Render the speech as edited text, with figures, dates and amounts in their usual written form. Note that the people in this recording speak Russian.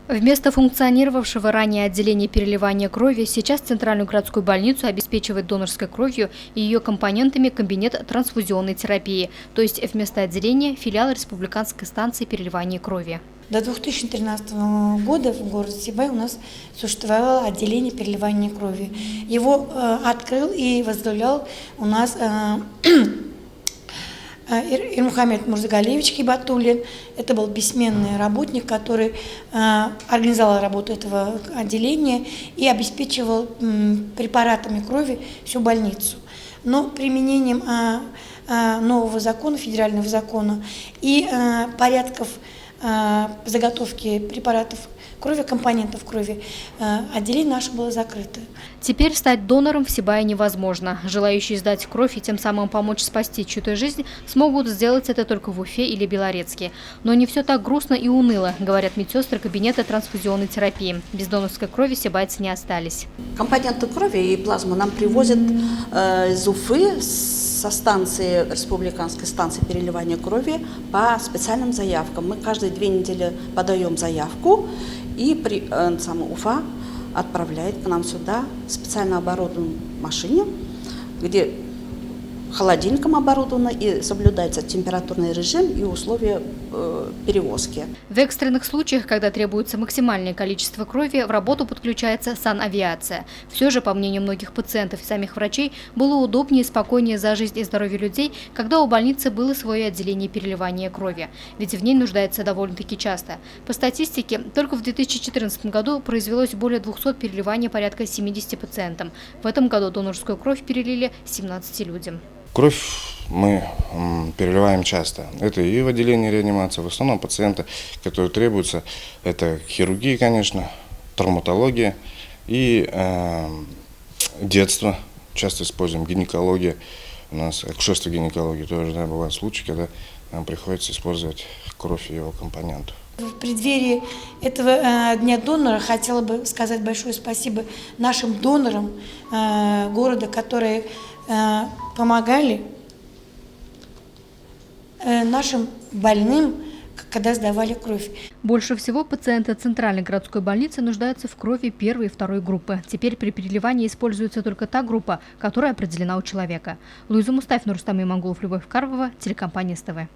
Вместо функционировавшего ранее отделения переливания крови, сейчас Центральную городскую больницу обеспечивает донорской кровью и ее компонентами кабинет трансфузионной терапии, то есть вместо отделения филиал республиканской станции переливания крови. До 2013 года в городе Сибай у нас существовало отделение переливания крови. Его открыл и возглавлял у нас Ирмухамед Мурзагалиевич Хибатуллин. Это был бессменный работник, который организовал работу этого отделения и обеспечивал препаратами крови всю больницу. Но применением нового закона, федерального закона и порядков заготовки препаратов крови, компонентов крови, отделение наше было закрыто. Теперь стать донором в Сибае невозможно. Желающие сдать кровь и тем самым помочь спасти чью-то жизнь смогут сделать это только в Уфе или Белорецке. Но не все так грустно и уныло, говорят медсестры кабинета трансфузионной терапии. Без донорской крови сибайцы не остались. Компоненты крови и плазму нам привозят из Уфы со станции, республиканской станции переливания крови по специальным заявкам. Мы каждые 2 недели подаем заявку, и Уфа отправляет к нам сюда специально оборудованную машине, где холодильником оборудовано и соблюдается температурный режим и условия перевозки. В экстренных случаях, когда требуется максимальное количество крови, в работу подключается санавиация. Все же, по мнению многих пациентов и самих врачей, было удобнее и спокойнее за жизнь и здоровье людей, когда у больницы было свое отделение переливания крови. Ведь в ней нуждается довольно-таки часто. По статистике, только в 2014 году произвелось более 200 переливаний порядка 70 пациентам. В этом году донорскую кровь перелили 17 людям. Кровь мы переливаем часто. Это и в отделении реанимации. В основном пациенты, которые требуются, это хирургия, конечно, травматология и детство. Часто используем гинекология. У нас акушерство гинекологии тоже бывают случаи, когда нам приходится использовать кровь и его компонентов. В преддверии этого Дня донора хотела бы сказать большое спасибо нашим донорам города, которые помогали нашим больным, когда сдавали кровь. Больше всего пациенты Центральной городской больницы нуждаются в крови первой и второй группы. Теперь при переливании используется только та группа, которая определена у человека. Луиза Мустафина, Рустам Имангулов, Любовь Карпова, телекомпания СТВ.